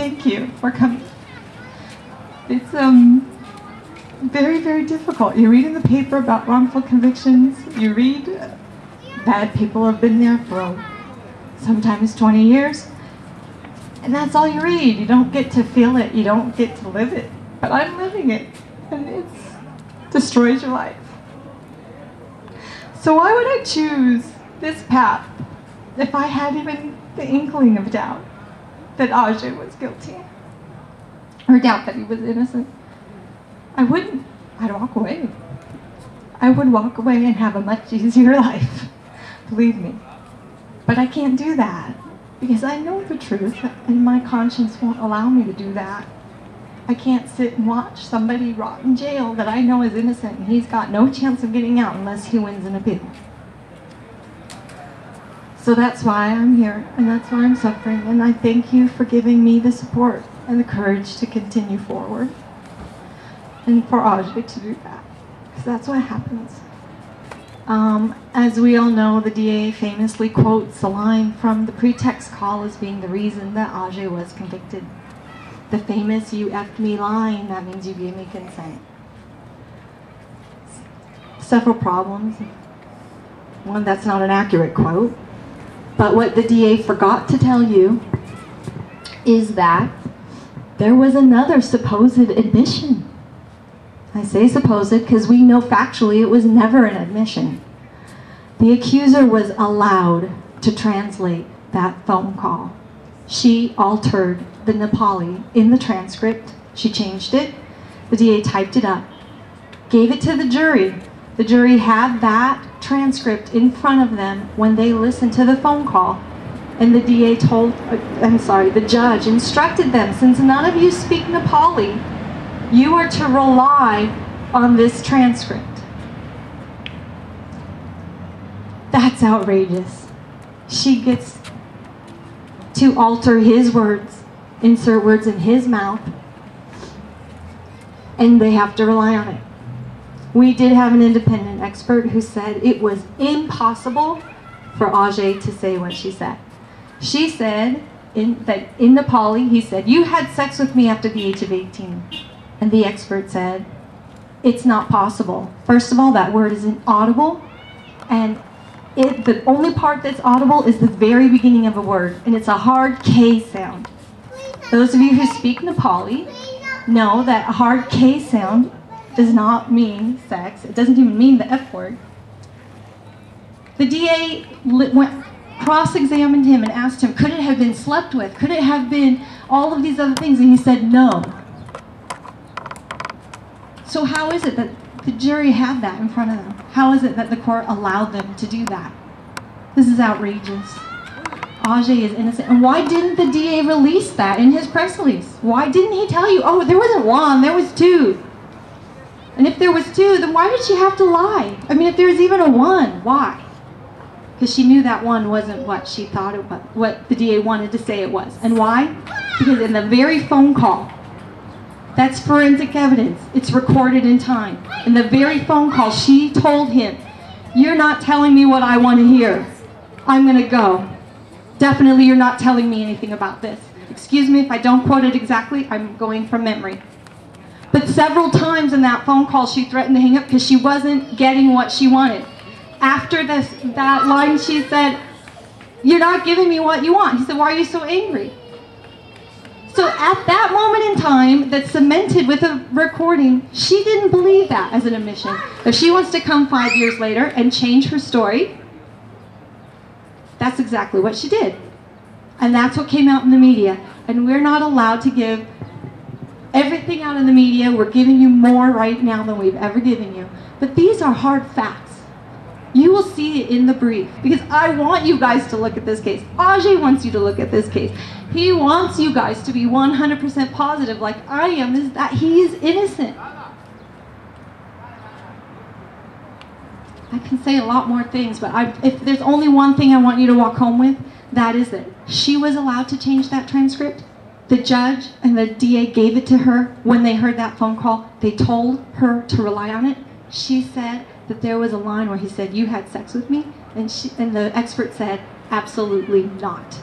thank you for coming. It's very, very difficult. You read in the paper about wrongful convictions. You read that people have been there for sometimes 20 years. And that's all you read. You don't get to feel it. You don't get to live it. But I'm living it. And it destroys your life. So why would I choose this path if I had even the inkling of doubt that Ajay was guilty? Or doubt that he was innocent? I wouldn't. I'd walk away. I would walk away and have a much easier life. Believe me. But I can't do that because I know the truth and my conscience won't allow me to do that. I can't sit and watch somebody rot in jail that I know is innocent and he's got no chance of getting out unless he wins an appeal. So that's why I'm here and that's why I'm suffering, and I thank you for giving me the support and the courage to continue forward and for Ajay to do that, because that's what happens. As we all know, the DA famously quotes a line from the pretext call as being the reason that Ajay was convicted. The famous "you effed me" line, that means you gave me consent. Several problems. One, that's not an accurate quote. But what the DA forgot to tell you is that there was another supposed admission. I say supposed because we know factually it was never an admission. The accuser was allowed to translate that phone call. She altered the Nepali in the transcript. She changed it. The DA typed it up, gave it to the jury. The jury had that transcript in front of them when they listened to the phone call. And the DA the judge instructed them, since none of you speak Nepali, you are to rely on this transcript. That's outrageous. She gets to alter his words, insert words in his mouth, and they have to rely on it. We did have an independent expert who said it was impossible for Ajay to say what she said. She said that in Nepali, he said, "You had sex with me after the age of 18. And the expert said, "It's not possible. First of all, that word isn't audible, and the only part that's audible is the very beginning of a word, and it's a hard K sound." Those of you who speak Nepali know that a hard K sound does not mean sex. It doesn't even mean the F word. The DA cross-examined him and asked him, could it have been slept with? Could it have been all of these other things? And he said no. So how is it that the jury had that in front of them? How is it that the court allowed them to do that? This is outrageous. Ajay is innocent. And why didn't the DA release that in his press release? Why didn't he tell you, oh, there wasn't one, there was two? And if there was two, then why did she have to lie? I mean, if there was even a one, why? Because she knew that one wasn't what she thought it was, what the DA wanted to say it was. And why? Because in the very phone call, that's forensic evidence. It's recorded in time. In the very phone call, she told him, "You're not telling me what I want to hear. I'm going to go. Definitely you're not telling me anything about this. Excuse me if I don't quote it exactly. I'm going from memory." But several times in that phone call, she threatened to hang up because she wasn't getting what she wanted. After that line, she said, "You're not giving me what you want." He said, "Why are you so angry?" So at that moment in time, that's cemented with a recording, she didn't believe that as an admission. If she wants to come 5 years later and change her story, that's exactly what she did. And that's what came out in the media. And we're not allowed to give everything out in the media. We're giving you more right now than we've ever given you. But these are hard facts. You will see it in the brief, because I want you guys to look at this case. Ajay wants you to look at this case. He wants you guys to be 100% positive, like I am, is that he's innocent. I can say a lot more things, but if there's only one thing I want you to walk home with, that is it. She was allowed to change that transcript. The judge and the DA gave it to her when they heard that phone call. They told her to rely on it. She said that there was a line where he said, "You had sex with me?" And the expert said, "Absolutely not."